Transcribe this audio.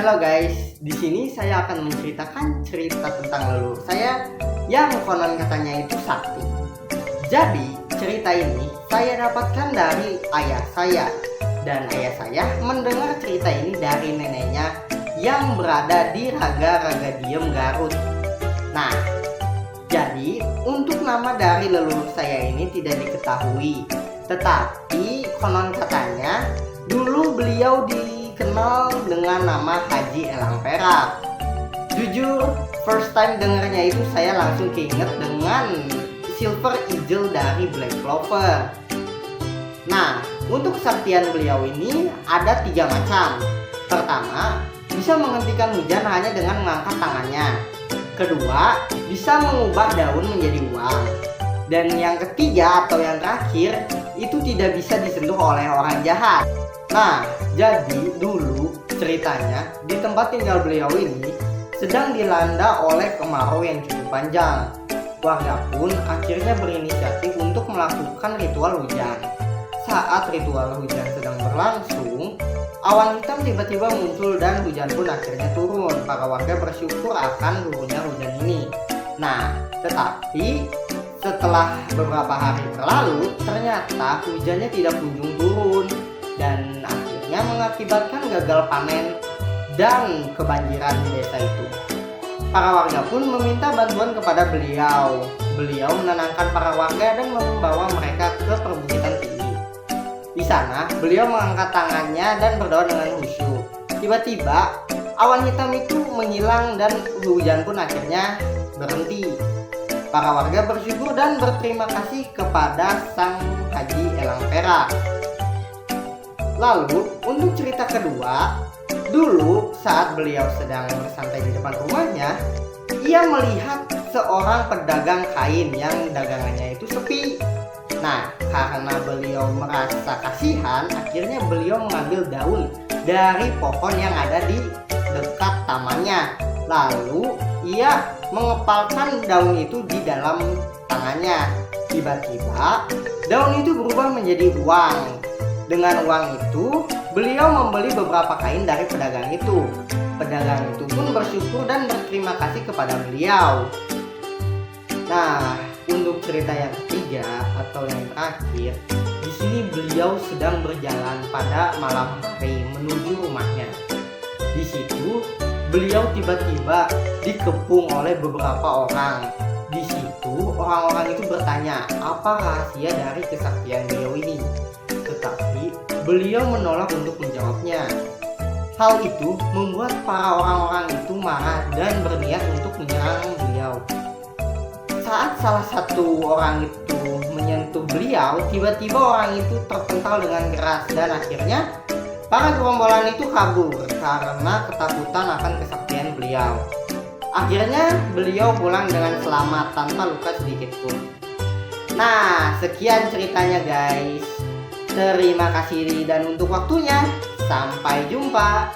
Halo guys, di sini saya akan menceritakan cerita tentang leluhur saya yang konon katanya itu sakti. Jadi, cerita ini saya dapatkan dari ayah saya, dan ayah saya mendengar cerita ini dari neneknya yang berada di Raga-Raga Diem Garut. Nah, jadi untuk nama dari leluhur saya ini tidak diketahui, tetapi konon katanya dulu beliau dikenal dengan nama Haji Elang Perak. Jujur, first time dengarnya itu saya langsung keinget dengan Silver Eagle dari Black Clover. Nah, untuk kesaktian beliau ini ada 3 macam. Pertama, bisa menghentikan hujan hanya dengan mengangkat tangannya. Kedua, bisa mengubah daun menjadi uang. Dan yang ketiga atau yang terakhir, itu tidak bisa disentuh oleh orang jahat. Nah, jadi dulu ceritanya di tempat tinggal beliau ini sedang dilanda oleh kemarau yang cukup panjang. Warga pun akhirnya berinisiatif untuk melakukan ritual hujan. Saat ritual hujan sedang berlangsung, awan hitam tiba-tiba muncul dan hujan pun akhirnya turun. Para warga bersyukur akan turunnya hujan ini. Nah, tetapi setelah beberapa hari berlalu, ternyata hujannya tidak kunjung turun dan akhirnya mengakibatkan gagal panen dan kebanjiran di desa itu. Para warga pun meminta bantuan kepada beliau. Beliau menenangkan para warga dan membawa mereka ke perbukitan tinggi. Di sana, beliau mengangkat tangannya dan berdoa dengan khusyuk. Tiba-tiba, awan hitam itu menghilang dan hujan pun akhirnya berhenti. Para warga bersyukur dan berterima kasih kepada Sang Haji Elang Perak. Lalu, untuk cerita kedua, dulu saat beliau sedang bersantai di depan rumahnya, ia melihat seorang pedagang kain yang dagangannya itu sepi. Nah, karena beliau merasa kasihan, akhirnya beliau mengambil daun dari pohon yang ada di dekat tamannya. Lalu ia mengepalkan daun itu di dalam tangannya. Tiba-tiba daun itu berubah menjadi uang. Dengan uang itu beliau membeli beberapa kain dari pedagang itu. Pedagang itu pun bersyukur dan berterima kasih kepada beliau. Nah, untuk cerita yang ketiga atau yang terakhir, di sini beliau sedang berjalan pada malam hari menuju rumahnya. Di situ beliau tiba-tiba dikepung oleh beberapa orang. Di situ orang-orang itu bertanya apa rahasia dari kesaktian beliau ini. Tetapi beliau menolak untuk menjawabnya. Hal itu membuat para orang-orang itu marah dan berniat untuk menyerang beliau. Saat salah satu orang itu menyentuh beliau, tiba-tiba orang itu terpental dengan keras dan akhirnya para gerombolan itu kabur karena ketakutan akan kesaktian beliau. Akhirnya beliau pulang dengan selamat tanpa luka sedikit pun. Nah, sekian ceritanya guys. Terima kasih dan untuk waktunya. Sampai jumpa.